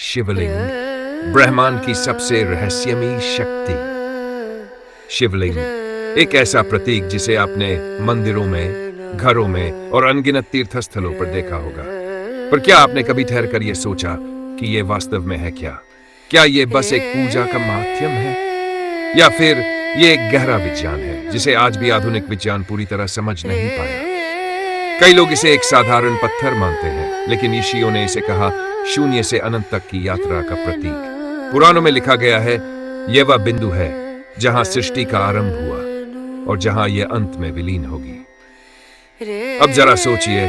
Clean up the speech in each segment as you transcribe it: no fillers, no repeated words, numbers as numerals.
शिवलिंग ब्रह्मांड की सबसे रहस्यमयी शक्ति। शिवलिंग एक ऐसा प्रतीक जिसे आपने मंदिरों में, घरों में और अनगिनत तीर्थस्थलों पर देखा होगा। पर क्या आपने कभी ठहर कर यह सोचा कि यह वास्तव में है क्या? क्या यह बस एक पूजा का माध्यम है, या फिर यह एक गहरा विज्ञान है जिसे आज भी आधुनिक विज्ञान पूरी तरह समझ नहीं पाया? कई लोग इसे एक साधारण पत्थर मानते हैं, लेकिन ऋषियों ने इसे कहा शून्य से अनंत तक की यात्रा का प्रतीक। पुराणों में लिखा गया है, यह वह बिंदु है जहां सृष्टि का आरंभ हुआ और जहां यह अंत में विलीन होगी। अब जरा सोचिए,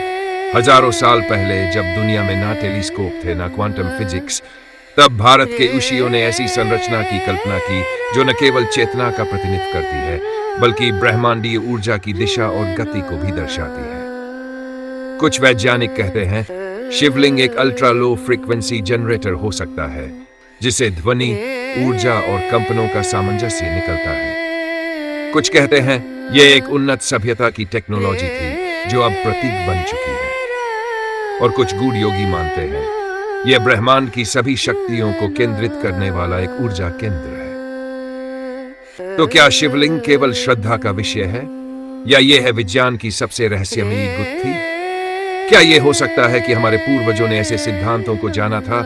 हजारों साल पहले जब दुनिया में ना टेलीस्कोप थे, ना क्वांटम फिजिक्स, तब भारत के ऋषियों ने ऐसी संरचना की कल्पना की जो न केवल चेतना का प्रतिनिधित्व करती है, बल्कि ब्रह्मांडीय ऊर्जा की दिशा और गति को भी दर्शाती है। कुछ वैज्ञानिक कहते हैं शिवलिंग एक अल्ट्रा लो फ्रीक्वेंसी जनरेटर हो सकता है, जिसे ध्वनि, ऊर्जा और कंपनों का सामंजस्य निकलता है। कुछ कहते हैं यह एक उन्नत सभ्यता की टेक्नोलॉजी थी जो अब प्रतीक बन चुकी है। और कुछ गूढ़ योगी मानते हैं यह ब्रह्मांड की सभी शक्तियों को केंद्रित करने वाला एक ऊर्जा केंद्र है। तो क्या शिवलिंग केवल श्रद्धा का विषय है, या यह है विज्ञान की सबसे रहस्यमयी गुत्थी? क्या यह हो सकता है कि हमारे पूर्वजों ने ऐसे सिद्धांतों को जाना था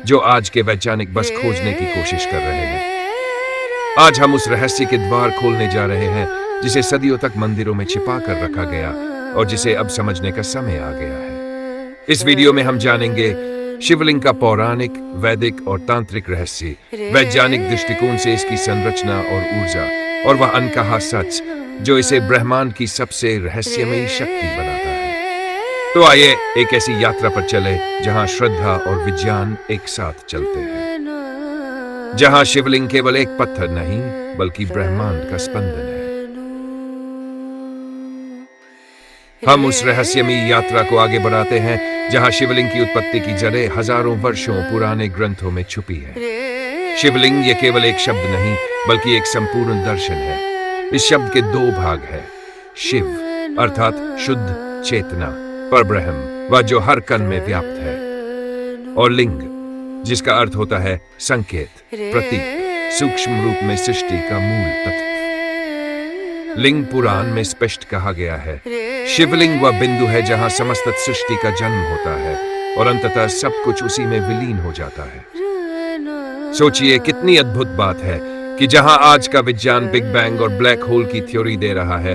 जो आज के वैज्ञानिक बस खोजने की कोशिश कर रहे हैं? आज हम उस रहस्य के द्वार खोलने जा रहे हैं जिसे सदियों तक मंदिरों में छिपा कर रखा गया और जिसे अब समझने का समय आ गया है। इस वीडियो में हम जानेंगे शिवलिंग का पौराणिक, वैदिक और तांत्रिक रहस्य, वैज्ञानिक दृष्टिकोण से इसकी संरचना और ऊर्जा, और वह अनकहा सच जो इसे ब्रह्मांड की सबसे रहस्यमयी शक्ति बनाता है। तो आइए एक ऐसी यात्रा पर चले जहां श्रद्धा और विज्ञान एक साथ चलते हैं, जहां शिवलिंग केवल एक पत्थर नहीं बल्कि ब्रह्मांड का स्पंदन है। हम उस रहस्यमयी यात्रा को आगे बढ़ाते हैं जहां शिवलिंग की उत्पत्ति की जड़ें हजारों वर्षों पुराने ग्रंथों में छुपी है। शिवलिंग ये केवल एक शब्द नहीं बल्कि एक संपूर्ण दर्शन है। इस शब्द के दो भाग हैं, शिव अर्थात शुद्ध चेतना, परब्रह्म वह जो हर कण में व्याप्त है, और लिंग जिसका अर्थ होता है संकेत, प्रतीक, सूक्ष्म रूप में सृष्टि का मूल तत्व। लिंग पुराण में स्पष्ट कहा गया है, शिवलिंग वह बिंदु है जहां समस्त सृष्टि का जन्म होता है और अंततः सब कुछ उसी में विलीन हो जाता है। सोचिए कितनी अद्भुत बात है कि जहां आज का विज्ञान बिग बैंग और ब्लैक होल की थ्योरी दे रहा है,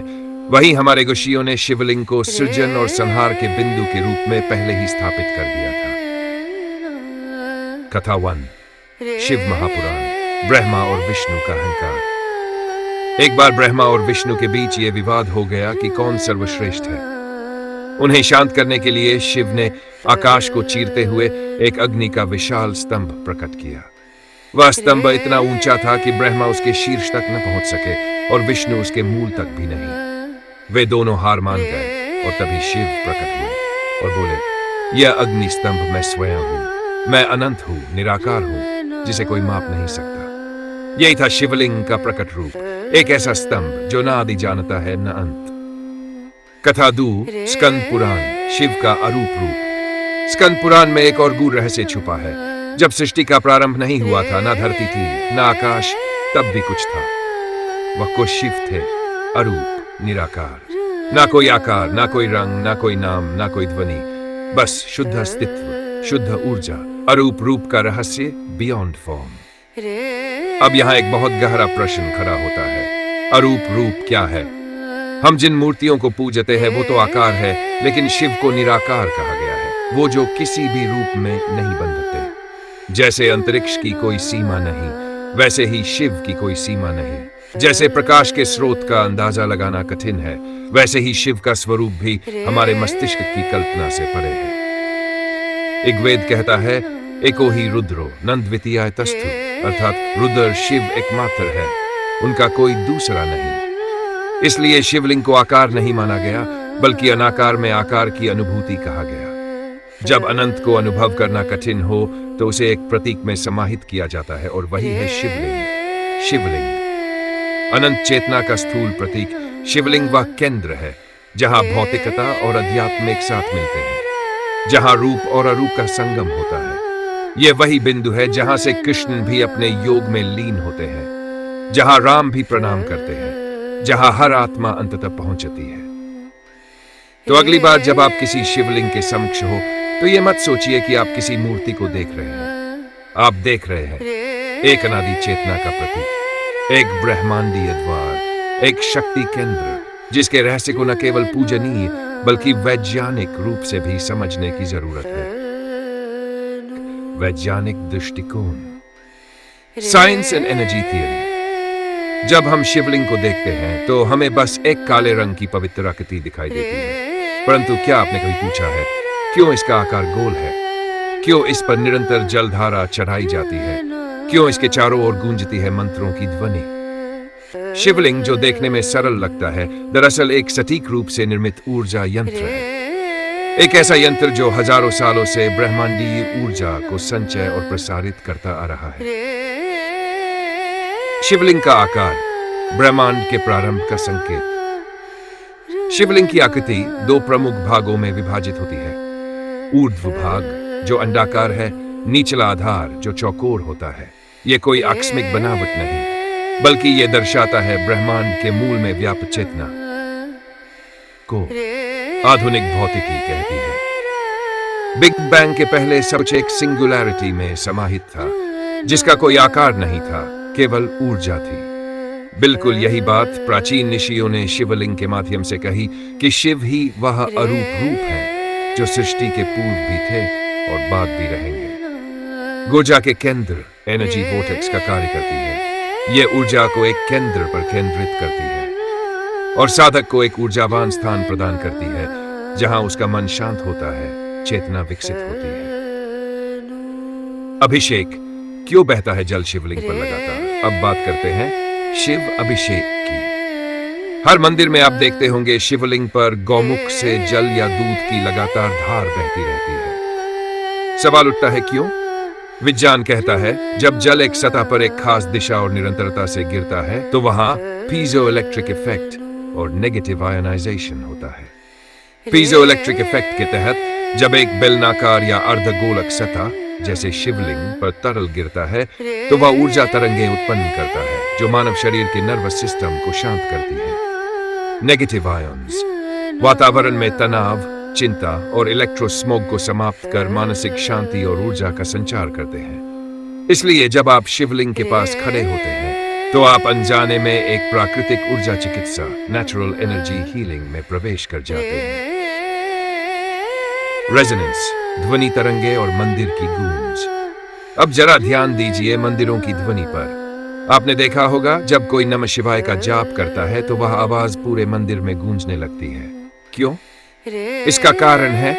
वहीं हमारे ऋषियों ने शिवलिंग को सृजन और संहार के बिंदु के रूप में पहले ही स्थापित कर दिया था। कथा 1, शिव महापुराण, ब्रह्मा और विष्णु का अहंकार। एक बार ब्रह्मा और विष्णु के बीच यह विवाद हो गया कि कौन सर्वश्रेष्ठ है। उन्हें शांत करने के लिए शिव ने आकाश को चीरते हुए एक अग्नि का विशाल स्तंभ प्रकट किया। वह स्तंभ इतना ऊंचा था कि ब्रह्मा उसके शीर्ष तक न पहुंच सके और विष्णु उसके मूल तक भी नहीं। वे दोनों हार मान गए और तभी शिव प्रकट हुए और बोले, यह अग्नि स्तंभ मैं स्वयं हूं, मैं अनंत हूं, निराकार हूं, जिसे कोई माप नहीं सकता। यही था शिवलिंग का प्रकट रूप, एक ऐसा स्तंभ जो न आदि जानता है न अंत। कथा 2, स्कंद पुराण, शिव का अरूप रूप। स्कंद पुराण में एक और गूढ़ रहस्य छुपा है। जब सृष्टि का प्रारंभ नहीं हुआ था, ना धरती थी, ना आकाश, तब भी कुछ था। वह कुछ शिव थे, अरूप, निराकार, ना कोई आकार, ना कोई रंग, ना कोई नाम, ना कोई ध्वनि, बस शुद्ध अस्तित्व, शुद्ध ऊर्जा, अरूप रूप का रहस्य, बियॉन्ड फॉर्म। अब यहाँ एक बहुत गहरा प्रश्न खड़ा होता है, अरूप रूप क्या है? हम जिन मूर्तियों को पूजते हैं वो तो आकार है, लेकिन शिव को निराकार कहा गया है, वो जो किसी भी रूप में नहीं बंधते। जैसे अंतरिक्ष की कोई सीमा नहीं, वैसे ही शिव की कोई सीमा नहीं। जैसे प्रकाश के स्रोत का अंदाजा लगाना कठिन है, वैसे ही शिव का स्वरूप भी हमारे मस्तिष्क की कल्पना से परे है। ऋग्वेद कहता है, एको ही रुद्रो नंद्वितीयाय तस्थु, अर्थात रुद्र शिव एकमात्र है, उनका कोई दूसरा नहीं। इसलिए शिवलिंग को आकार नहीं माना गया, बल्कि अनाकार में आकार की अनुभूति कहा गया। जब अनंत को अनुभव करना कठिन हो तो उसे एक प्रतीक में समाहित किया जाता है, और वही है शिवलिंग। शिवलिंग अनंत चेतना का स्थूल प्रतीक। शिवलिंग वह केंद्र है जहां भौतिकता और अध्यात्म एक साथ मिलते हैं, जहां रूप और अरूप का संगम होता है। ये वही बिंदु है जहां से कृष्ण भी अपने योग में लीन होते हैं, जहां राम भी प्रणाम करते हैं, जहां हर आत्मा अंततः पहुंचती है। तो अगली बार जब आप किसी शिवलिंग के समक्ष हो तो ये मत सोचिए कि आप किसी मूर्ति को देख रहे हैं। आप देख रहे हैं एक अनादि चेतना का प्रतीक, एक ब्रह्मांडीय द्वार, एक शक्ति केंद्र जिसके रहस्य को न केवल पूजनीय बल्कि वैज्ञानिक रूप से भी समझने की जरूरत है। वैज्ञानिक दृष्टिकोण, साइंस एंड एनर्जी थियरी। जब हम शिवलिंग को देखते हैं तो हमें बस एक काले रंग की पवित्र आकृति दिखाई देती है, परंतु क्या आपने कभी पूछा है क्यों इसका आकार गोल है? क्यों इस पर निरंतर जलधारा चढ़ाई जाती है? क्यों इसके चारों ओर गूंजती है मंत्रों की ध्वनि? शिवलिंग जो देखने में सरल लगता है, दरअसल एक सटीक रूप से निर्मित ऊर्जा यंत्र है। एक ऐसा यंत्र जो हजारों सालों से ब्रह्मांडीय ऊर्जा को संचय और प्रसारित करता आ रहा है। शिवलिंग का आकार ब्रह्मांड के प्रारंभ का संकेत। शिवलिंग की आकृति दो प्रमुख भागों में विभाजित होती है। ऊर्ध्व भाग जो अंडाकार है, निचला आधार जो चौकोर होता है। यह कोई आकस्मिक बनावट नहीं, बल्कि यह दर्शाता है ब्रह्मांड के मूल में व्याप्त चेतना को आधुनिक भौतिकी कहती है। बिग बैंग के पहले सब कुछ एक सिंगुलैरिटी में समाहित था, जिसका कोई आकार नहीं था, केवल ऊर्जा थी। बिल्कुल यही बात प्राचीन ऋषियों ने शिवलिंग के माध्यम से कही कि शिव ही वह अरूप रूप है जो सृष्टि के पूर्व भी थे और बाद भी रहेंगे। ऊर्जा के केंद्र एनर्जी वोर्टेक्स का कार्य करती है। यह ऊर्जा को एक केंद्र पर केंद्रित करती है और साधक को एक ऊर्जावान स्थान प्रदान करती है जहां उसका मन शांत होता है, चेतना विकसित होती है। अभिषेक क्यों बहता है जल शिवलिंग पर लगातार? अब बात करते हैं शिव अभिषेक की। हर मंदिर में आप देखते होंगे शिवलिंग पर गौमुख से जल या दूध की लगातार धार बहती रहती है। सवाल उठता है क्यों? विज्ञान कहता है जब जल एक सतह पर एक खास दिशा और निरंतरता से गिरता है तो वहां पीजो इलेक्ट्रिक इफेक्ट और नेगेटिव आयनाइजेशन होता है। पीजो इलेक्ट्रिक इफेक्ट के तहत जब एक बेलनाकार या अर्धगोलक सतह जैसे शिवलिंग पर तरल गिरता है तो वह ऊर्जा तरंगे उत्पन्न करता है जो मानव शरीर के नर्वस सिस्टम को शांत करती है। नेगेटिव आयन्स वातावरण में तनाव, चिंता और इलेक्ट्रोस्मोग को समाप्त कर मानसिक शांति और ऊर्जा का संचार करते हैं। इसलिए जब आप शिवलिंग के पास खड़े होते हैं तो आप अनजाने में एक प्राकृतिक ऊर्जा चिकित्सा नेचुरल एनर्जी हीलिंग में प्रवेश कर जाते हैं। रेजोनेंस ध्वनि तरंगे और मंदिर की गूंज। अब जरा ध्यान दीजिए मंदिरों की ध्वनि पर। आपने देखा होगा जब कोई नमः शिवाय का जाप करता है तो वह आवाज पूरे मंदिर में गूंजने लगती है। क्यों? इसका कारण है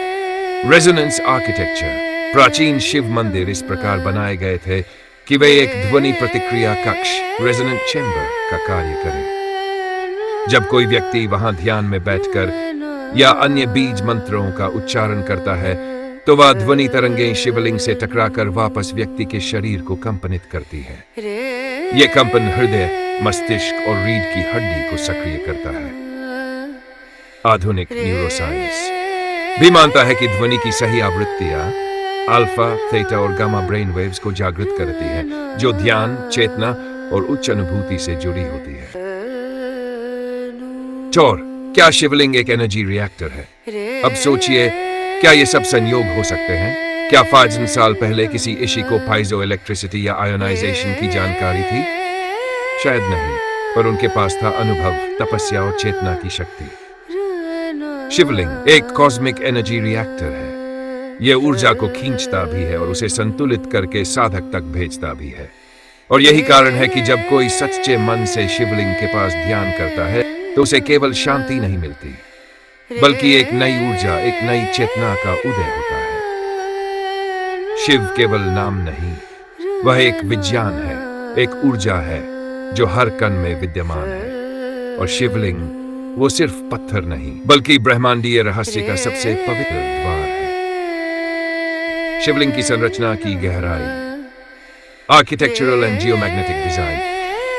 रेजोनेंस आर्किटेक्चर। प्राचीन शिव मंदिर इस प्रकार बनाए गए थे कि वे एक ध्वनि प्रतिक्रिया कक्ष रेजोनेंट चैम्बर का कार्य करें। जब कोई व्यक्ति वहां ध्यान में बैठकर या अन्य बीज मंत्रों का उच्चारण करता है तो वह ध्वनि तरंगें शिवलिंग से टकराकर वापस व्यक्ति के शरीर को कंपनित करती है। यह कंपन हृदय, मस्तिष्क और रीढ़ की हड्डी को सक्रिय करता है। आधुनिक न्यूरोसाइंस भी मानता है कि ध्वनि की सही आवृत्तियां अल्फा, थीटा और गामा ब्रेन वेव्स को जागृत करती हैं, जो ध्यान, चेतना और उच्च अनुभूति से जुड़ी होती है। चौर, क्या शिवलिंग एक एनर्जी रिएक्टर है? अब सोचिए, क्या ये सब संयोग हो सकते हैं? क्या 5000 साल पहले किसी ऋषि को पाइजो इलेक्ट्रिसिटी या आयोनाइजेशन की जानकारी थी? शायद नहीं, पर उनके पास था अनुभव, तपस्या और चेतना की शक्ति। शिवलिंग एक कॉस्मिक एनर्जी रिएक्टर है। यह ऊर्जा को खींचता भी है और उसे संतुलित करके साधक तक भेजता भी है। और यही कारण है कि जब कोई सच्चे मन से शिवलिंग के पास ध्यान करता है तो उसे केवल शांति नहीं मिलती, बल्कि एक नई ऊर्जा, एक नई चेतना का उदय होता है। शिव केवल नाम नहीं, वह एक विज्ञान है, एक ऊर्जा है जो हर कण में विद्यमान है। और शिवलिंग वो सिर्फ पत्थर नहीं, बल्कि ब्रह्मांडीय रहस्य का सबसे पवित्र द्वार है। शिवलिंग की संरचना की गहराई, आर्किटेक्चरल एंड जियोमैग्नेटिक डिजाइन।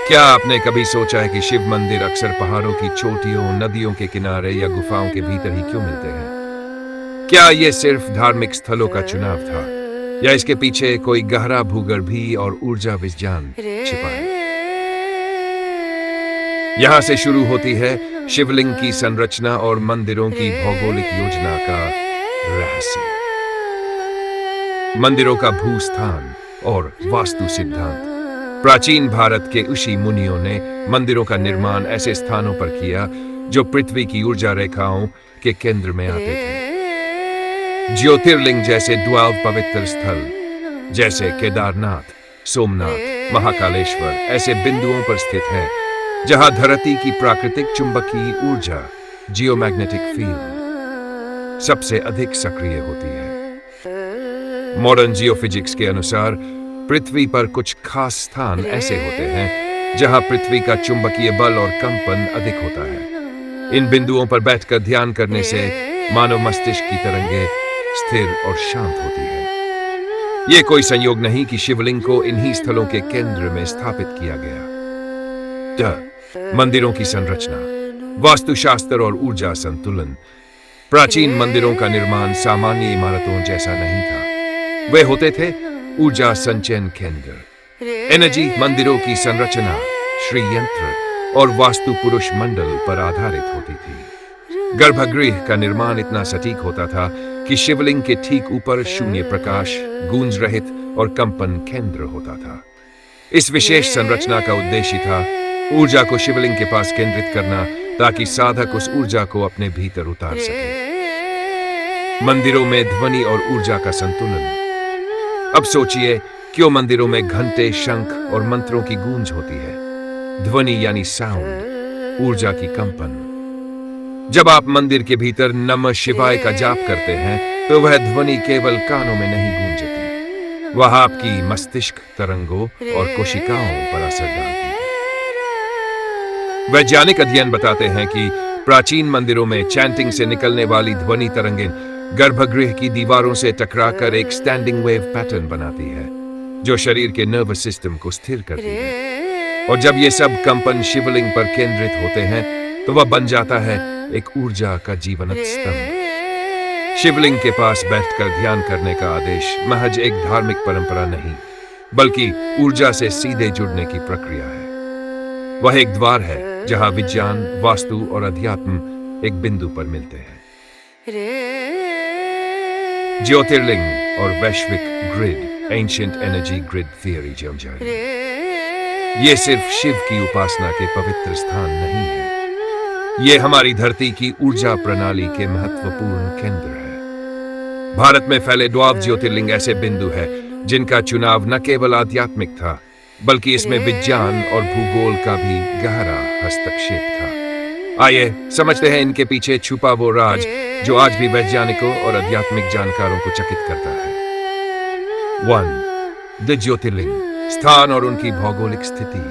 क्या आपने कभी सोचा है कि शिव मंदिर अक्सर पहाड़ों की चोटियों, नदियों के किनारे या गुफाओं के भीतर ही क्यों मिलते हैं? क्या ये सिर्फ धार्मिक स्थलों का चुनाव था, या इसके पीछे कोई गहरा भूगर्भीय और ऊर्जा विज्ञान छिपा है? यहां से शुरू होती है शिवलिंग की संरचना और मंदिरों की भौगोलिक योजना का रहस्य। मंदिरों का भूस्थान और वास्तु सिद्धांत। प्राचीन भारत के ऋषि मुनियों ने मंदिरों का निर्माण ऐसे स्थानों पर किया जो पृथ्वी की ऊर्जा रेखाओं के केंद्र में आते थे। ज्योतिर्लिंग जैसे 12 पवित्र स्थल जैसे केदारनाथ, सोमनाथ, महाकालेश्वर ऐसे बिंदुओं पर स्थित है जहां धरती की प्राकृतिक चुंबकीय ऊर्जा जियोमैग्नेटिक फील्ड सबसे अधिक सक्रिय होती है। मॉडर्न जियोफिजिक्स के अनुसार पृथ्वी पर कुछ खास स्थान ऐसे होते हैं जहां पृथ्वी का चुंबकीय बल और कंपन अधिक होता है। इन बिंदुओं पर बैठकर ध्यान करने से मानव मस्तिष्क की तरंगें स्थिर और शांत होती है। यह कोई संयोग नहीं कि शिवलिंग को इन्हीं स्थलों के केंद्र में स्थापित किया गया। मंदिरों की संरचना, वास्तुशास्त्र और ऊर्जा संतुलन। प्राचीन मंदिरों का निर्माण सामान्य इमारतों जैसा नहीं था। वे होते थे ऊर्जा संचयन केंद्र। एनर्जी मंदिरों की संरचना श्री यंत्र और वास्तु पुरुष मंडल पर आधारित होती थी। गर्भगृह का निर्माण इतना सटीक होता था कि शिवलिंग के ठीक ऊपर शून्य प्रकाश, गूंज रहित और कंपन केंद्र होता था। इस विशेष संरचना का उद्देश्य था ऊर्जा को शिवलिंग के पास केंद्रित करना ताकि साधक उस ऊर्जा को अपने भीतर उतार सके। मंदिरों में ध्वनि और ऊर्जा का संतुलन। अब सोचिए, क्यों मंदिरों में घंटे, शंख और मंत्रों की गूंज होती है? ध्वनि यानी साउंड, ऊर्जा की कंपन। जब आप मंदिर के भीतर नमः शिवाय का जाप करते हैं तो वह ध्वनि केवल कानों में नहीं गूंजती, वह आपकी मस्तिष्क तरंगों और कोशिकाओं पर असर डालती है। वैज्ञानिक अध्ययन बताते हैं कि प्राचीन मंदिरों में चैंटिंग से निकलने वाली ध्वनि तरंगें गर्भगृह की दीवारों से टकराकर एक स्टैंडिंग वेव पैटर्न बनाती है जो शरीर के नर्वस सिस्टम को स्थिर करती है। और जब ये सब कंपन शिवलिंग पर केंद्रित होते हैं तो वह बन जाता है एक ऊर्जा का जीवंत स्तंभ। शिवलिंग के पास बैठकर ध्यान करने का आदेश महज एक धार्मिक परंपरा नहीं, बल्कि ऊर्जा से सीधे जुड़ने की प्रक्रिया है। वह एक द्वार है जहां विज्ञान, वास्तु और अध्यात्म एक बिंदु पर मिलते हैं। ज्योतिर्लिंग और वैश्विक grid, ancient energy grid theory समझाएं। ये सिर्फ शिव की उपासना के पवित्र स्थान नहीं है, ये हमारी धरती की ऊर्जा प्रणाली के महत्वपूर्ण केंद्र है। भारत में फैले 12 ज्योतिर्लिंग ऐसे बिंदु हैं जिनका चुनाव न केवल आध्यात्मिक था, बल्कि इसमें विज्ञान और भूगोल का भी गहरा हस्तक्षेप था। आइए समझते हैं इनके पीछे छुपा वो राज जो आज भी वैज्ञानिकों और आध्यात्मिक जानकारों को चकित करता है। 1. द ज्योतिर्लिंग, स्थान और उनकी भौगोलिक स्थिति।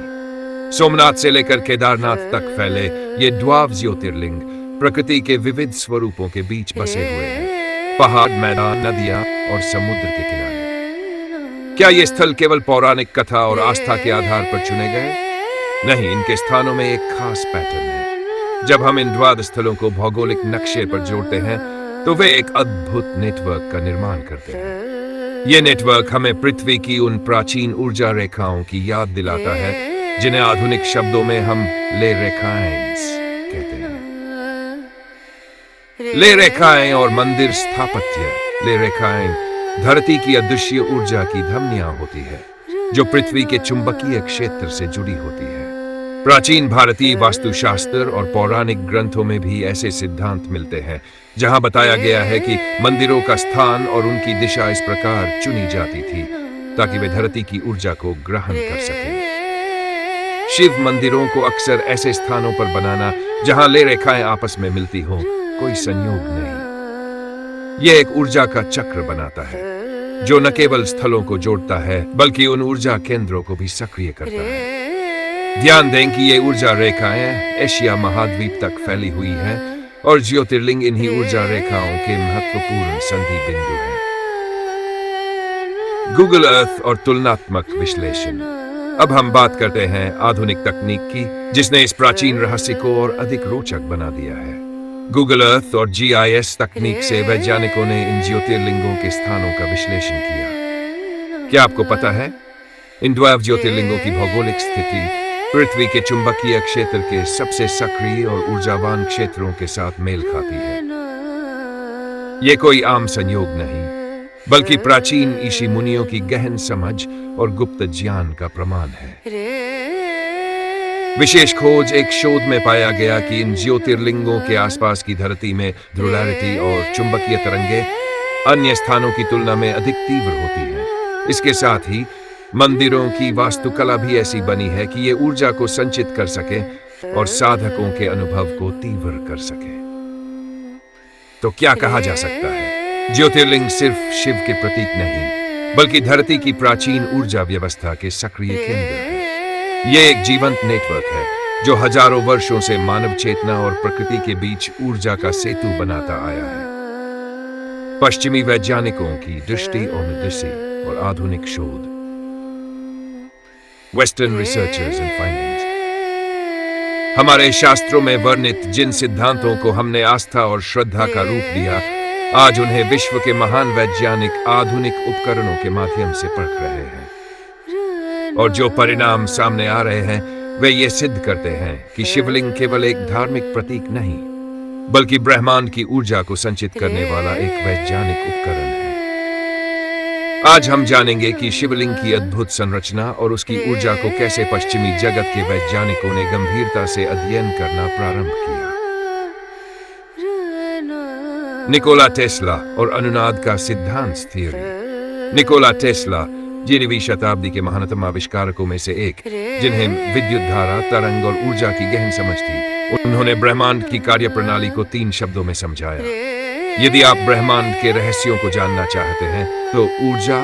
सोमनाथ से लेकर केदारनाथ तक फैले ये 12 ज्योतिर्लिंग प्रकृति के विविध स्वरूपों के बीच बसे हुए हैं। पहाड़, मैदान, नदियां और समुद्र के किनारे। क्या ये स्थल केवल पौराणिक कथा और आस्था के आधार पर चुने गए? नहीं, इनके स्थानों में एक खास पैटर्न है। जब हम इन 12 स्थलों को भौगोलिक नक्शे पर जोड़ते हैं तो वे एक अद्भुत नेटवर्क का निर्माण करते हैं। ये नेटवर्क हमें पृथ्वी की उन प्राचीन ऊर्जा रेखाओं की याद दिलाता है जिन्हें आधुनिक शब्दों में हम ले रेखाएं कहते हैं। ले रेखाएं और मंदिर स्थापत्य। ले रेखाएं धरती की अदृश्य ऊर्जा की धमनियां होती है जो पृथ्वी के चुंबकीय क्षेत्र से जुड़ी होती है। प्राचीन भारतीय वास्तुशास्त्र और पौराणिक ग्रंथों में भी ऐसे सिद्धांत मिलते हैं जहां बताया गया है कि मंदिरों का स्थान और उनकी दिशा इस प्रकार चुनी जाती थी ताकि वे धरती की ऊर्जा को ग्रहण कर सकें। शिव मंदिरों को अक्सर ऐसे स्थानों पर बनाना जहां ले रेखाएं आपस में मिलती हों कोई संयोग नहीं। यह एक ऊर्जा का चक्र बनाता है जो न केवल स्थलों को जोड़ता है बल्कि उन ऊर्जा केंद्रों को भी सक्रिय करता है। ध्यान दें कि ये ऊर्जा रेखाएं एशिया महाद्वीप तक फैली हुई हैं और ज्योतिर्लिंग इन्हीं ऊर्जा रेखाओं के महत्वपूर्ण संधि बिंदु हैं। गूगल अर्थ और तुलनात्मक विश्लेषण। अब हम बात करते हैं आधुनिक तकनीक की जिसने इस प्राचीन रहस्य को और अधिक रोचक बना दिया है। गूगल अर्थ और GIS तकनीक से वैज्ञानिकों ने इन ज्योतिर्लिंगों के स्थानों का विश्लेषण किया। क्या आपको पता है, इन 12 ज्योतिर्लिंगों की भौगोलिक स्थिति पृथ्वी के चुंबकीय क्षेत्र के सबसे सक्रिय और ऊर्जावान क्षेत्रों के साथ मेल खाती है। यह कोई आम संयोग नहीं, बल्कि प्राचीन ऋषि मुनियों की गहन समझ और गुप्त ज्ञान का प्रमाण है। विशेष खोज एक शोध में पाया गया कि इन ज्योतिर्लिंगों के आसपास की धरती में ध्रुवलिटी और चुंबकीय तरंगे अन्य स्थानों की तुलना में अधिक तीव्र होती हैं। इसके साथ ही मंदिरों की वास्तुकला भी ऐसी बनी है कि ये ऊर्जा को संचित कर सके और साधकों के अनुभव को तीव्र कर सके। तो क्या कहा जा सकता है? ज्योतिर्लिंग सिर्फ शिव के प्रतीक नहीं, बल्कि धरती की प्राचीन ऊर्जा व्यवस्था के सक्रिय केंद्र है। ये एक जीवंत नेटवर्क है जो हजारों वर्षों से मानव चेतना और प्रकृति के बीच ऊर्जा का सेतु बनाता आया है। पश्चिमी वैज्ञानिकों की दृष्टि और आधुनिक शोध, वेस्टर्न रिसर्चर्स एंड फाइंडिंग्स। हमारे शास्त्रों में वर्णित जिन सिद्धांतों को हमने आस्था और श्रद्धा का रूप दिया, आज उन्हें विश्व के महान वैज्ञानिक आधुनिक उपकरणों के माध्यम से परख रहे हैं। और जो परिणाम सामने आ रहे हैं वे ये सिद्ध करते हैं कि शिवलिंग केवल एक धार्मिक प्रतीक नहीं, बल्कि ब्रह्मांड की ऊर्जा को संचित करने वाला एक वैज्ञानिक उपकरण है। आज हम जानेंगे कि शिवलिंग की अद्भुत संरचना और उसकी ऊर्जा को कैसे पश्चिमी जगत के वैज्ञानिकों ने गंभीरता से अध्ययन करना प्रारंभ किया। निकोला टेस्ला और अनुनाद का सिद्धांत थ्योरी। निकोला टेस्ला 11वीं शताब्दी के महानतम आविष्कारकों में से एक, जिन्हें विद्युत धारा, तरंग और ऊर्जा की गहन समझ थी, उन्होंने ब्रह्मांड की कार्यप्रणाली को 3 शब्दों में समझाया। यदि आप ब्रह्मांड के रहस्यों को जानना चाहते हैं तो ऊर्जा,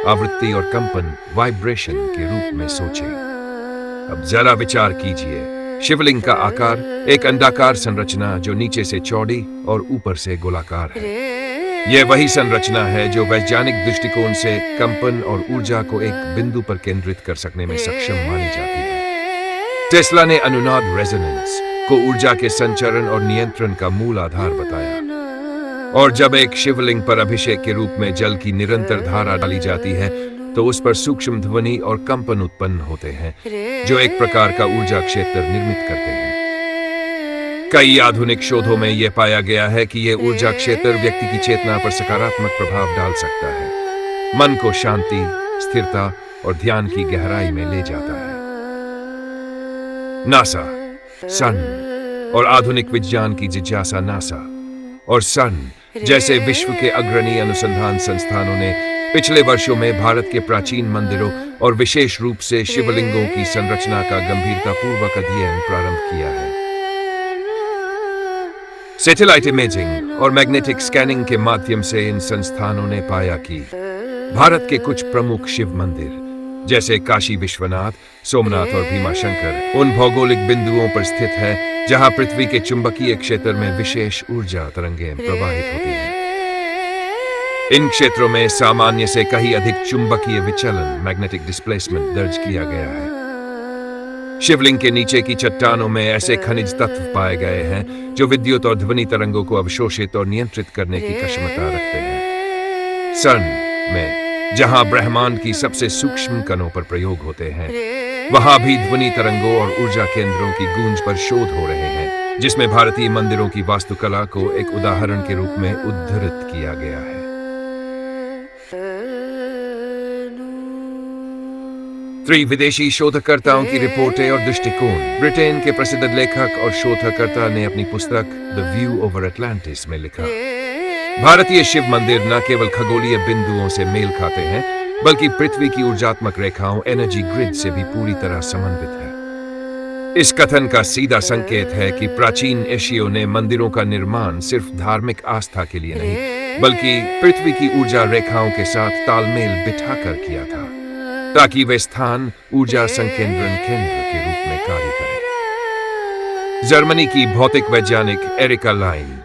आवृत्ति और कंपन, वाइब्रेशन के रूप में सोचें। अब जरा विचार कीजिए, शिवलिंग का आकार एक अंडाकार संरचना जो नीचे से चौड़ी और ऊपर से गोलाकार है। यह वही संरचना है जो वैज्ञानिक दृष्टिकोण से कंपन और ऊर्जा को एक बिंदु पर केंद्रित कर सकने में सक्षम मानी जाती है। टेस्ला ने अनुनाद रेजोनेंस को ऊर्जा के संचरण और नियंत्रण का मूल आधार बताया। और जब एक शिवलिंग पर अभिषेक के रूप में जल की निरंतर धारा डाली जाती है तो उस पर सूक्ष्म ध्वनि और कंपन उत्पन्न होते हैं, जो एक प्रकार का ऊर्जा क्षेत्र निर्मित करते हैं। कई आधुनिक शोधों में यह पाया गया है कि यह ऊर्जा क्षेत्र व्यक्ति की चेतना पर सकारात्मक प्रभाव डाल सकता है, मन को शांति, स्थिरता और ध्यान की गहराई में ले जाता है। नासा, सन और आधुनिक विज्ञान की जिज्ञासा नासा और सन जैसे विश्व के अग्रणी अनुसंधान संस्थानों ने पिछले वर्षों में भारत के प्राचीन मंदिरों और विशेष रूप से शिवलिंगों की संरचना का गंभीरतापूर्वक अध्ययन प्रारंभ किया है। सैटेलाइट इमेजिंग और मैग्नेटिक स्कैनिंग के माध्यम से इन संस्थानों ने पाया कि भारत के कुछ प्रमुख शिव मंदिर जैसे काशी विश्वनाथ, सोमनाथ और भीमाशंकर उन भौगोलिक बिंदुओं पर स्थित है जहां पृथ्वी के चुंबकीय क्षेत्र में विशेष ऊर्जा तरंगें प्रवाहित होती हैं। इन क्षेत्रों में सामान्य से कहीं अधिक चुंबकीय विचलन, मैग्नेटिक डिस्प्लेसमेंट दर्ज किया गया है। शिवलिंग के नीचे की चट्टानों में ऐसे खनिज तत्व पाए गए हैं जो विद्युत और ध्वनि तरंगों को अवशोषित और नियंत्रित करने की क्षमता रखते हैं। सन में जहां ब्रह्मांड की सबसे सूक्ष्म कणों पर प्रयोग होते हैं, वहां भी ध्वनि तरंगों और ऊर्जा केंद्रों की गूंज पर शोध हो रहे हैं, जिसमें भारतीय मंदिरों की वास्तुकला को एक उदाहरण के रूप में उद्धृत किया गया है। विदेशी शोधकर्ताओं की रिपोर्टें और दृष्टिकोण। ब्रिटेन के प्रसिद्ध लेखक और शोधकर्ता ने अपनी पुस्तक द व्यू ओवर अटलांटिस में लिखा, भारतीय शिव मंदिर न केवल खगोलीय बिंदुओं से मेल खाते हैं, बल्कि पृथ्वी की ऊर्जात्मक रेखाओं, एनर्जी ग्रिड से भी पूरी तरह समन्वित है। इस कथन का सीधा संकेत है कि प्राचीन एशियों ने मंदिरों का निर्माण सिर्फ धार्मिक आस्था के लिए नहीं, बल्कि पृथ्वी की ऊर्जा रेखाओं के साथ तालमेल बिठाकर किया था, ताकि वे स्थान ऊर्जा संकेंद्रण केंद्र के रूप में कार्य करें। जर्मनी की भौतिक वैज्ञानिक एरिका लाइन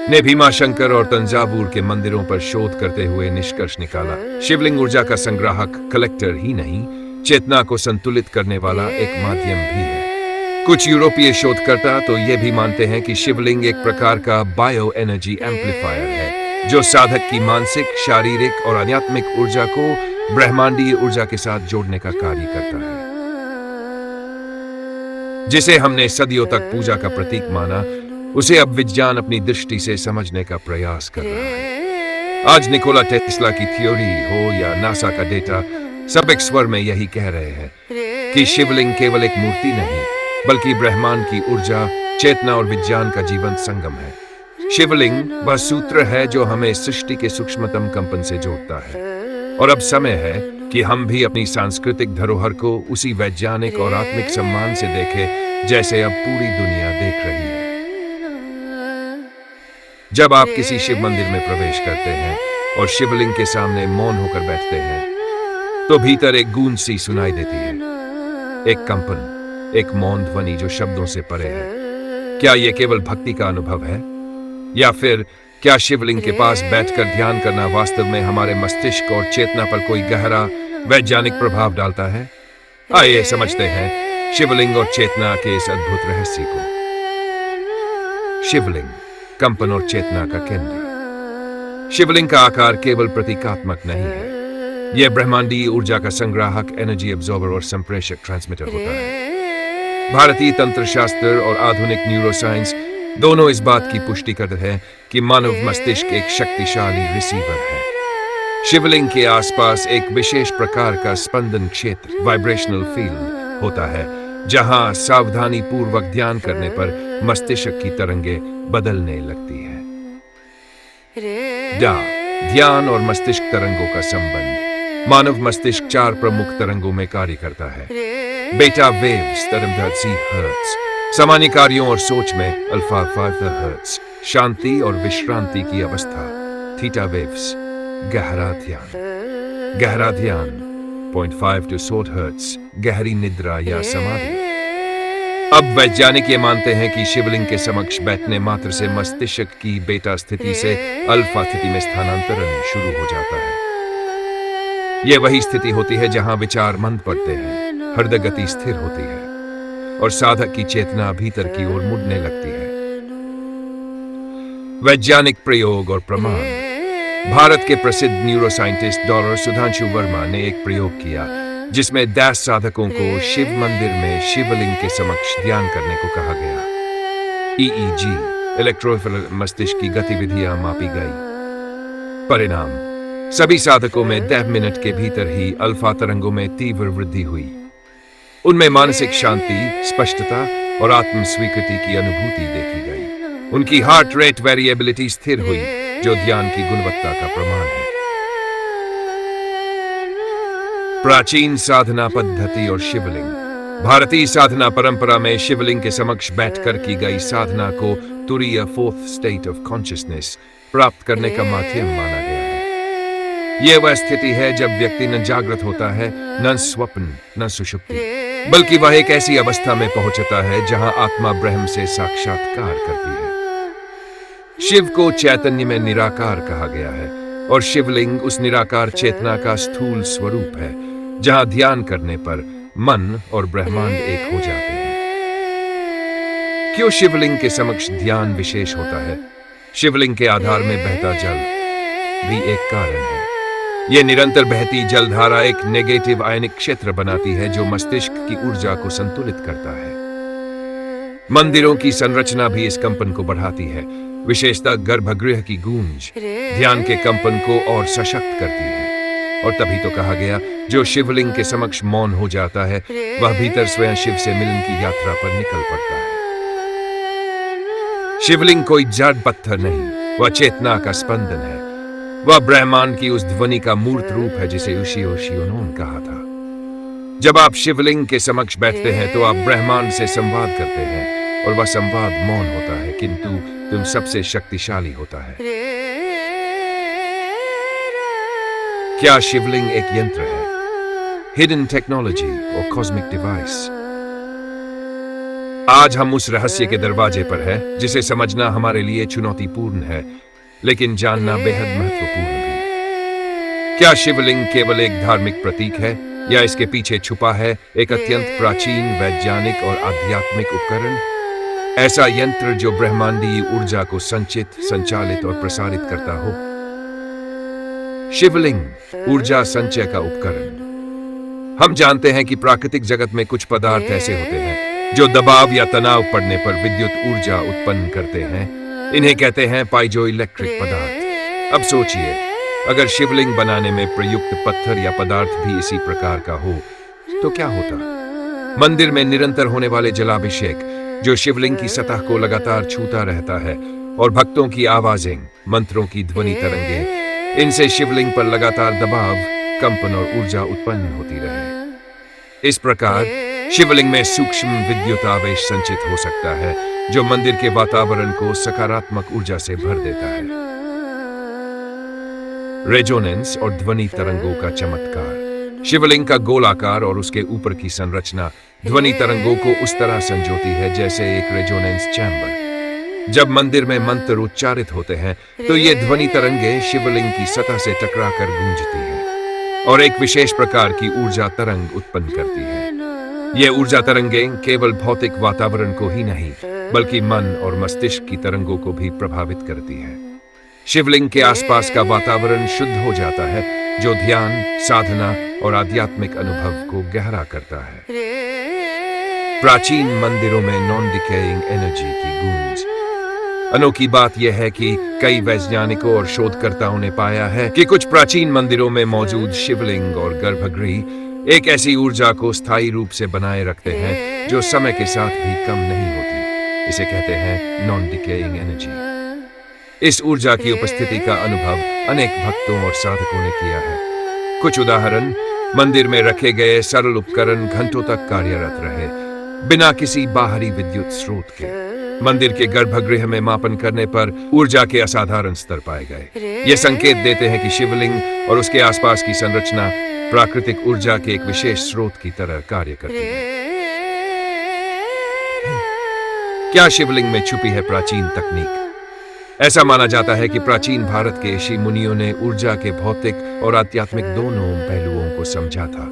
ने भीमाशंकर और तंजावुर के मंदिरों पर शोध करते हुए निष्कर्ष निकाला, शिवलिंग ऊर्जा का संग्राहक, कलेक्टर ही नहीं, चेतना को संतुलित करने वाला एक माध्यम भी है। कुछ यूरोपीय शोधकर्ता तो ये भी मानते हैं कि शिवलिंग एक प्रकार का बायो एनर्जी एम्पलीफायर है, जो साधक की मानसिक, शारीरिक और आध्यात्मिक ऊर्जा को ब्रह्मांडीय ऊर्जा के साथ जोड़ने का कार्य करता है, जिसे हमने सदियों तक पूजा का प्रतीक माना, उसे अब विज्ञान अपनी दृष्टि से समझने का प्रयास कर रहा है। आज निकोला टेस्ला की थ्योरी हो या नासा का डेटा, सब एक स्वर में यही कह रहे हैं कि शिवलिंग केवल एक मूर्ति नहीं, बल्कि ब्रह्मांड की ऊर्जा, चेतना और विज्ञान का जीवंत संगम है। शिवलिंग वह सूत्र है जो हमें सृष्टि के सूक्ष्मतम कंपन से जोड़ता है, और अब समय है कि हम भी अपनी सांस्कृतिक धरोहर को उसी वैज्ञानिक और आत्मिक सम्मान से देखें जैसे अब पूरी दुनिया देख रही है। जब आप किसी शिव मंदिर में प्रवेश करते हैं और शिवलिंग के सामने मौन होकर बैठते हैं, तो भीतर एक गूंज सी सुनाई देती है, एक कंपन, एक मौन ध्वनि जो शब्दों से परे है। क्या यह केवल भक्ति का अनुभव है, या फिर क्या शिवलिंग के पास बैठकर ध्यान करना वास्तव में हमारे मस्तिष्क और चेतना पर कोई गहरा वैज्ञानिक प्रभाव डालता है? आइए समझते हैं शिवलिंग और चेतना के इस अद्भुत रहस्य को। शिवलिंग, कंपन और चेतना का केंद्र। शिवलिंग का आकार केवल प्रतीकात्मक नहीं है, यह ब्रह्मांडीय ऊर्जा का संग्राहक, एनर्जी एब्जॉर्बर और संप्रेषक, ट्रांसमीटर होता है। भारतीय तंत्र शास्त्र और आधुनिक न्यूरोसाइंस दोनों इस बात की पुष्टि करते हैं कि मानव मस्तिष्क एक शक्तिशाली रिसीवर है। शिवलिंग के आसपास एक विशेष प्रकार का स्पंदन क्षेत्र, वाइब्रेशनल फील्ड होता है, जहां सावधानी पूर्वक ध्यान करने पर मस्तिष्क की तरंगें बदलने लगती है। ध्यान और मस्तिष्क तरंगों का संबंध। मानव मस्तिष्क 4 प्रमुख तरंगों में कार्य करता है। बीटा वेव्स, तरंग हर्ट्ज, सामान्य कार्यों और सोच में अल्फा 5 हर्ट्ज, शांति और विश्रांति की अवस्था, थीटा वेव्स, गहरा ध्यान 0.5 to 100 हर्ट्ज, गहरी निद्रा या समाधि। अब वैज्ञानिक ये मानते हैं कि शिवलिंग के समक्ष बैठने मात्र से मस्तिष्क की बीटा स्थिति से अल्फा स्थिति में स्थानांतरण शुरू हो जाता है। यह वही स्थिति होती है जहां विचार मंद पड़ते हैं, हृदय गति स्थिर होती है और साधक की चेतना भीतर की ओर मुड़ने लगती है। वैज्ञानिक प्रयोग और प्रमाण। भारत के प्रसिद्ध न्यूरोसाइंटिस्ट डॉक्टर सुधांशु वर्मा ने एक प्रयोग किया जिसमें 10 साधकों को शिव मंदिर में शिवलिंग के समक्ष ध्यान करने को कहा गया। EEG, इलेक्ट्रोफिल मस्तिष्क की गतिविधियां मापी गई। परिणाम, सभी साधकों में 10 मिनट के भीतर ही अल्फा तरंगों में तीव्र वृद्धि हुई। उनमें मानसिक शांति, स्पष्टता और आत्म स्वीकृति की अनुभूति देखी गई। उनकी हार्ट रेट वेरिएबिलिटी स्थिर हुई, जो ध्यान की गुणवत्ता का प्रमाण है। प्राचीन साधना पद्धति और शिवलिंग। भारतीय साधना परंपरा में शिवलिंग के समक्ष बैठकर की गई साधना को तुरीय, फोर्थ स्टेट ऑफ कॉन्शियसनेस, प्राप्त करने का माध्यम माना गया है। यह वह स्थिति है जब व्यक्ति न जागृत होता है, न स्वप्न, न सुषुप्ति, बल्कि वह एक ऐसी अवस्था में पहुंचता है जहां आत्मा ब्रह्म से साक्षात्कार करती है। शिव को चैतन्य में निराकार कहा गया है और शिवलिंग उस निराकार चेतना का स्थूल स्वरूप है, जहां ध्यान करने पर मन और ब्रह्मांड एक हो जाते हैं। क्यों शिवलिंग के समक्ष ध्यान विशेष होता है? शिवलिंग के आधार में बहता जल भी एक कारण है। यह निरंतर बहती जलधारा एक नेगेटिव आयनिक क्षेत्र बनाती है जो मस्तिष्क की ऊर्जा को संतुलित करता है। मंदिरों की संरचना भी इस कंपन को बढ़ाती है, विशेषतः गर्भगृह की गूंज ध्यान के कंपन को और सशक्त करती है। और तभी तो कहा गया, जो शिवलिंग के समक्ष मौन हो जाता है वह भीतर स्वयं शिव से मिलन की यात्रा पर निकल पड़ता है। शिवलिंग कोई जड़ पत्थर नहीं, वह चेतना का स्पंदन है। वह ब्रह्मांड की उस ध्वनि का मूर्त रूप है जिसे उशियो शियोनोन कहा था। जब आप शिवलिंग के समक्ष बैठते हैं तो आप ब्रह्मांड से संवाद करते हैं, और वह संवाद मौन होता है किंतु तुम सबसे शक्तिशाली होता है। क्या शिवलिंग एक यंत्र है, हिडन टेक्नोलॉजी और कॉस्मिक डिवाइस? आज हम उस रहस्य के दरवाजे पर हैं जिसे समझना हमारे लिए चुनौतीपूर्ण है, लेकिन जानना बेहद महत्वपूर्ण भी। क्या शिवलिंग केवल एक धार्मिक प्रतीक है, या इसके पीछे छुपा है एक अत्यंत प्राचीन वैज्ञानिक और आध्यात्मिक उपकरण? ऐसा यंत्र जो ब्रह्मांडीय ऊर्जा को संचित, संचालित और प्रसारित करता हो। शिवलिंग ऊर्जा संचय का उपकरण। हम जानते हैं कि प्राकृतिक जगत में कुछ पदार्थ ऐसे होते हैं जो दबाव या तनाव पड़ने पर विद्युत ऊर्जा उत्पन्न करते हैं। इन्हें कहते हैं पाइजो इलेक्ट्रिक पदार्थ। अब सोचिए, अगर शिवलिंग बनाने में प्रयुक्त पत्थर या पदार्थ भी इसी प्रकार का हो तो क्या होता? मंदिर में निरंतर होने वाले जलाभिषेक जो शिवलिंग की सतह को लगातार छूता रहता है, और भक्तों की आवाजें, मंत्रों की ध्वनि तरंगे, इनसे शिवलिंग पर लगातार दबाव, कंपन और ऊर्जा उत्पन्न होती रहे। इस प्रकार शिवलिंग में सूक्ष्म विद्युत आवेश संचित हो सकता है जो मंदिर के वातावरण को सकारात्मक ऊर्जा से भर देता है। रेजोनेंस और ध्वनि तरंगों का चमत्कार। शिवलिंग का गोलाकार और उसके ऊपर की संरचना ध्वनि तरंगों को उस तरह संजोती है जैसे एक रेजोनेंस चैम्बर। जब मंदिर में मंत्र उच्चारित होते हैं तो ये ध्वनि तरंगे शिवलिंग की सतह से टकराकर गूंजती हैं और एक विशेष प्रकार की ऊर्जा तरंग उत्पन्न करती है। ये ऊर्जा तरंगें केवल भौतिक वातावरण को ही नहीं बल्कि मन और मस्तिष्क की तरंगों को भी प्रभावित करती है। शिवलिंग के आसपास का वातावरण शुद्ध हो जाता है जो ध्यान, साधना और आध्यात्मिक अनुभव को गहरा करता है। प्राचीन मंदिरों में नॉन डिकेइंग एनर्जी की गूंज। अनोखी बात यह है कि कई वैज्ञानिकों और शोधकर्ताओं ने पाया है कि कुछ प्राचीन मंदिरों में मौजूद शिवलिंग और गर्भगृह एक ऐसी ऊर्जा को स्थायी रूप से बनाए रखते हैं जो समय के साथ भी कम नहीं होती। इसे कहते हैं नॉन डिकेइंग एनर्जी। इस ऊर्जा की उपस्थिति का अनुभव अनेक भक्तों और साधकों ने किया है। कुछ उदाहरण: मंदिर में रखे गए सरल उपकरण घंटों तक कार्यरत रहे बिना किसी बाहरी विद्युत स्रोत के। मंदिर के गर्भगृह में मापन करने पर ऊर्जा के असाधारण स्तर पाए गए। ये संकेत देते हैं कि शिवलिंग और उसके आसपास की संरचना प्राकृतिक ऊर्जा के एक विशेष स्रोत की तरह कार्य करती है। क्या शिवलिंग में छुपी है प्राचीन तकनीक? ऐसा माना जाता है कि प्राचीन भारत के ऋषि मुनियों ने ऊर्जा के भौतिक और आध्यात्मिक दोनों पहलुओं को समझा था।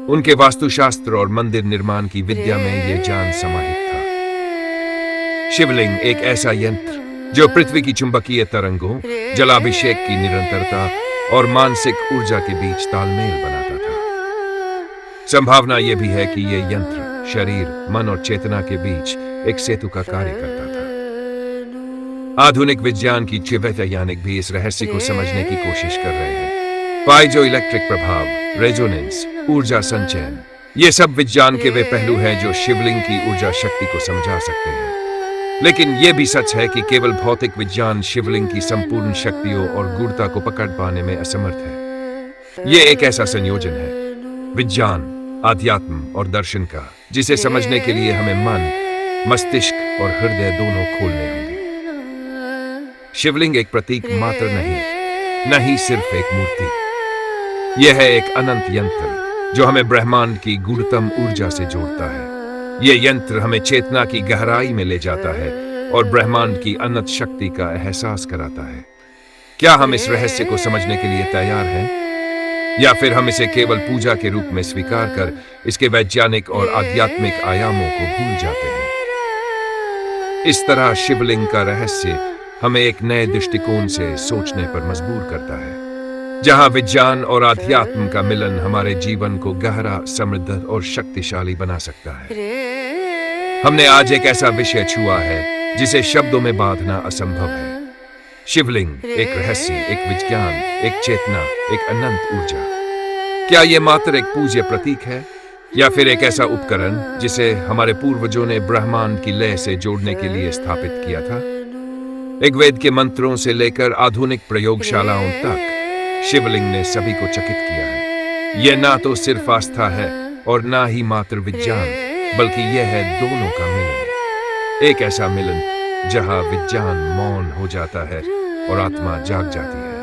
उनके वास्तुशास्त्र और मंदिर निर्माण की विद्या में यह ज्ञान समाहित था। शिवलिंग एक ऐसा यंत्र जो पृथ्वी की चुंबकीय तरंगों, जलाभिषेक की निरंतरता और मानसिक ऊर्जा के बीच तालमेल बनाता था। संभावना यह भी है कि यह यंत्र शरीर, मन और चेतना के बीच एक सेतु का कार्य करता था। आधुनिक विज्ञान की वैज्ञानिक भी इस रहस्य को समझने की कोशिश कर रहे हैं। पाइजो इलेक्ट्रिक प्रभाव, रेजोनेंस, ऊर्जा संचयन, ये सब विज्ञान के वे पहलू हैं जो शिवलिंग की ऊर्जा शक्ति को समझा सकते हैं। लेकिन यह भी सच है कि केवल भौतिक विज्ञान शिवलिंग की संपूर्ण शक्तियों और गूढ़ता को पकड़ पाने में असमर्थ है। यह एक ऐसा संयोजन है, विज्ञान, आध्यात्म और दर्शन का, जिसे समझने के लिए हमें मन, मस्तिष्क और हृदय दोनों खोलने होंगे। शिवलिंग एक प्रतीक मात्र नहीं, न ही सिर्फ एक मूर्ति। यह है एक अनंत यंत्र जो हमें ब्रह्मांड की गूढ़तम ऊर्जा से जोड़ता है। यह यंत्र हमें चेतना की गहराई में ले जाता है और ब्रह्मांड की अनंत शक्ति का एहसास कराता है। क्या हम इस रहस्य को समझने के लिए तैयार हैं? या फिर हम इसे केवल पूजा के रूप में स्वीकार कर इसके वैज्ञानिक और आध्यात्मिक आयामों को भूल जाते हैं? इस तरह शिवलिंग का रहस्य हमें एक नए दृष्टिकोण से सोचने पर मजबूर करता है, जहां विज्ञान और आध्यात्म का मिलन हमारे जीवन को गहरा, समृद्ध और शक्तिशाली बना सकता है। हमने आज एक ऐसा विषय छुआ है जिसे शब्दों में बांधना असंभव है। शिवलिंग एक रहस्य, एक विज्ञान, एक चेतना, एक अनंत ऊर्जा। क्या यह मात्र एक पूज्य प्रतीक है या फिर एक ऐसा उपकरण जिसे हमारे पूर्वजों ने ब्रह्मांड की लय से जोड़ने के लिए स्थापित किया था? एक वेद के मंत्रों से लेकर आधुनिक प्रयोगशालाओं तक शिवलिंग ने सभी को चकित किया है। यह ना तो सिर्फ आस्था है और ना ही मात्र विज्ञान, बल्कि यह है दोनों का मिलन। एक ऐसा मिलन जहां विज्ञान मौन हो जाता है और आत्मा जाग जाती है।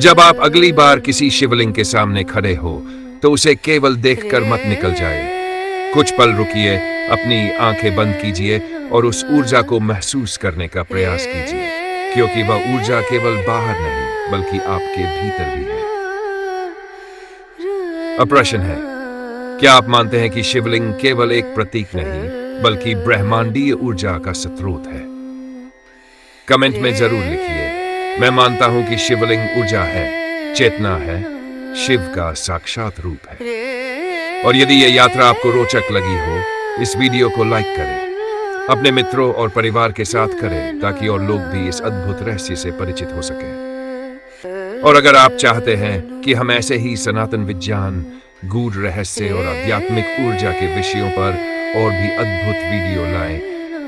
जब आप अगली बार किसी शिवलिंग के सामने खड़े हो तो उसे केवल देखकर मत निकल जाए। कुछ पल रुकिए, अपनी आंखें बंद कीजिए और उस ऊर्जा को महसूस करने का प्रयास कीजिए, क्योंकि वह ऊर्जा केवल बाहर नहीं बल्कि आपके भीतर भी है। अब प्रश्न है, क्या आप मानते हैं कि शिवलिंग केवल एक प्रतीक नहीं बल्कि ब्रह्मांडीय ऊर्जा का स्रोत है? कमेंट में जरूर लिखिए। मैं मानता हूं कि शिवलिंग ऊर्जा है, चेतना है, शिव का साक्षात रूप है। और यदि यह यात्रा आपको रोचक लगी हो, इस वीडियो को लाइक करें, अपने मित्रों और परिवार के साथ करें ताकि और लोग भी इस अद्भुत रहस्य से परिचित हो सकें। और अगर आप चाहते हैं कि हम ऐसे ही सनातन विज्ञान, गूढ़ रहस्य और आध्यात्मिक ऊर्जा के विषयों पर और भी अद्भुत वीडियो लाएं,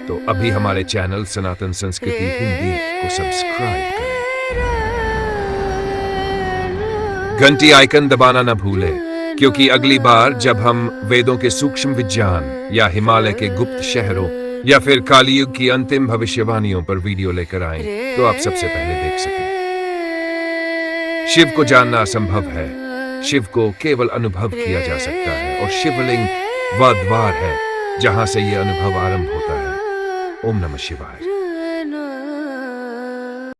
तो अभी हमारे चैनल सनातन संस्कृति हिंदी को सब्सक्राइब करें। घंटी आइकन दबाना न भूलें, क्योंकि अगली बार जब हम वेदों के सूक्ष्म विज्ञान या हिमालय के गुप्त शहरों या फिर कालयुग की अंतिम भविष्यवाणियों पर वीडियो लेकर आएं, तो आप सबसे पहले देख सकें। शिव को जानना असंभव है, शिव को केवल अनुभव किया जा सकता है, और शिवलिंग वह द्वार है जहां से यह अनुभव आरंभ होता है। ओम नमः शिवाय।